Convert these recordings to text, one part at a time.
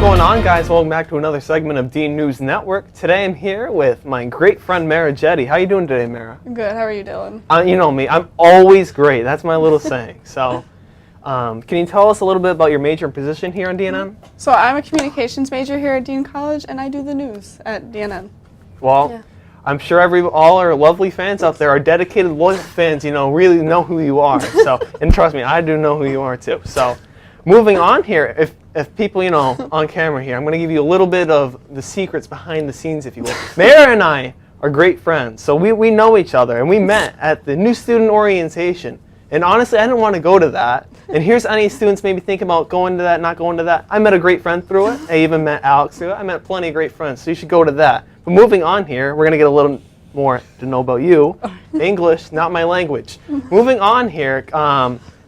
going on, guys? Welcome back to another segment of Dean News Network. Today I'm here with my great friend Mara Jette. How you doing today, Mara? Good. How are you doing? You know me. I'm always great. That's my little saying. So, can you tell us a little bit about your major and position here on DNN? So I'm a communications major here at Dean College, and I do the news at DNN. Well, Yeah. I'm sure all our lovely fans out there, our dedicated, loyal fans, really know who you are. So, and trust me, I do know who you are too. So, moving on here, if people, on camera here, I'm going to give you a little bit of the secrets behind the scenes, if you will. Mara and I are great friends, so we know each other, and we met at the new student orientation. And honestly, I didn't want to go to that. And here's any students maybe thinking about going to that, not going to that. I met a great friend through it. I even met Alex through it. I met plenty of great friends, so you should go to that. But moving on here, we're going to get a little more to know about you. English, not my language. Moving on here,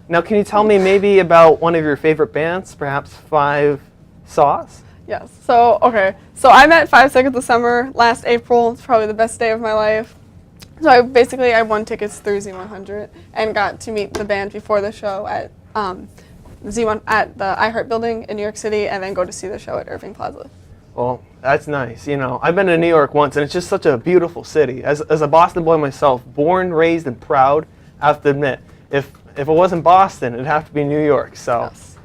now can you tell me maybe about one of your favorite bands, perhaps Vsauce? Yes. So I met Vsauce this summer, last April. It's probably the best day of my life. So I won tickets through Z100 and got to meet the band before the show at Z1 at the iHeart building in New York City, and then go to see the show at Irving Plaza. Well, that's nice. I've been to New York once, and it's just such a beautiful city. As a Boston boy myself, born, raised, and proud, I have to admit, if it wasn't Boston, it'd have to be New York. So, Yes.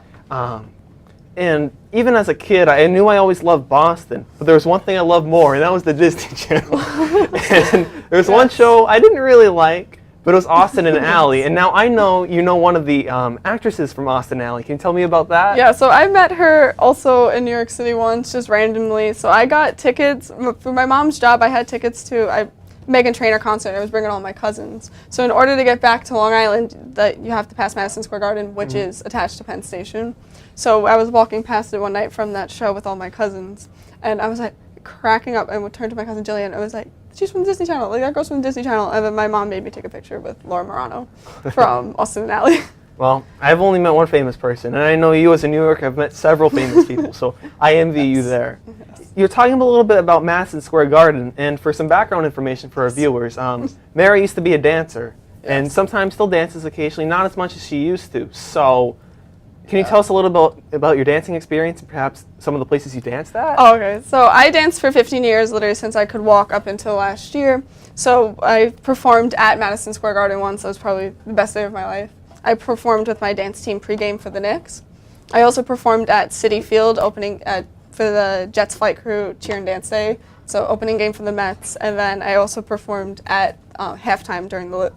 And even as a kid, I knew I always loved Boston, but there was one thing I loved more, and that was the Disney Channel. And there was one show I didn't really like, but it was Austin and Ally. And now I know you know one of the actresses from Austin and Ally. Can you tell me about that? Yeah, so I met her also in New York City once, just randomly. So I got tickets for my mom's job. I had tickets to a Meghan Trainor concert. I was bringing all my cousins. So in order to get back to Long Island, you have to pass Madison Square Garden, which is attached to Penn Station. So I was walking past it one night from that show with all my cousins, and I was like cracking up, and would turn to my cousin Jillian, and I was like, she's from the Disney Channel, like that girl's from the Disney Channel. And then my mom made me take a picture with Laura Marano from Austin and Ally. Well, I've only met one famous person, and I know you as a New Yorker have met several famous people, so I envy you there. Yes. You're talking a little bit about Madison Square Garden, and for some background information for our viewers, Mary used to be a dancer, and sometimes still dances occasionally, not as much as she used to. So, can you tell us a little about your dancing experience and perhaps some of the places you danced at? Oh, okay. So I danced for 15 years, literally since I could walk up until last year. So I performed at Madison Square Garden once. That was probably the best day of my life. I performed with my dance team pregame for the Knicks. I also performed at Citi Field opening for the Jets flight crew cheer and dance day. So opening game for the Mets. And then I also performed at halftime during the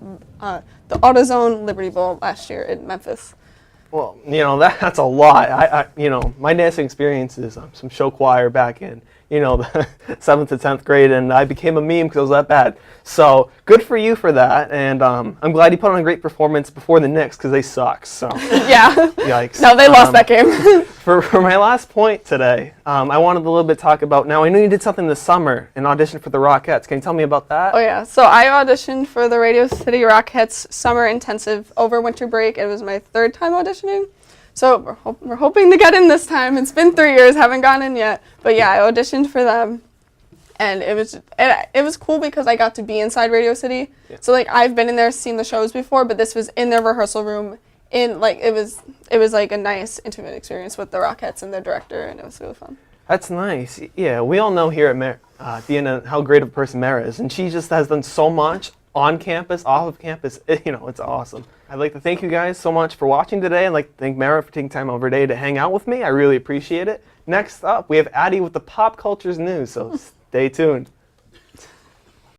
AutoZone Liberty Bowl last year in Memphis. Well, that's a lot. My dancing experience is some show choir back in, the 7th to 10th grade, and I became a meme because I was that bad. So good for you for that, and I'm glad you put on a great performance before the Knicks because they suck. So yeah, yikes. No, they lost that game. For my last point today, I wanted a little bit to talk about. Now I know you did something this summer, an audition for the Rockettes. Can you tell me about that? Oh yeah, so I auditioned for the Radio City Rockettes Summer Intensive over winter break. It was my 3rd time auditioning. So we're hoping to get in this time. It's been 3 years, haven't gone in yet. But yeah, I auditioned for them, and it was cool because I got to be inside Radio City. Yeah. So I've been in there, seen the shows before, but this was in their rehearsal room. It was like a nice intimate experience with the Rockettes and their director, and it was really fun. That's nice. Yeah, we all know here at DNN how great of a person Mara is, and she just has done so much on campus, off of campus. It's awesome. I'd like to thank you guys so much for watching today. I'd like to thank Mara for taking time over today to hang out with me. I really appreciate it. Next up, we have Addie with the Pop Culture's News, so stay tuned.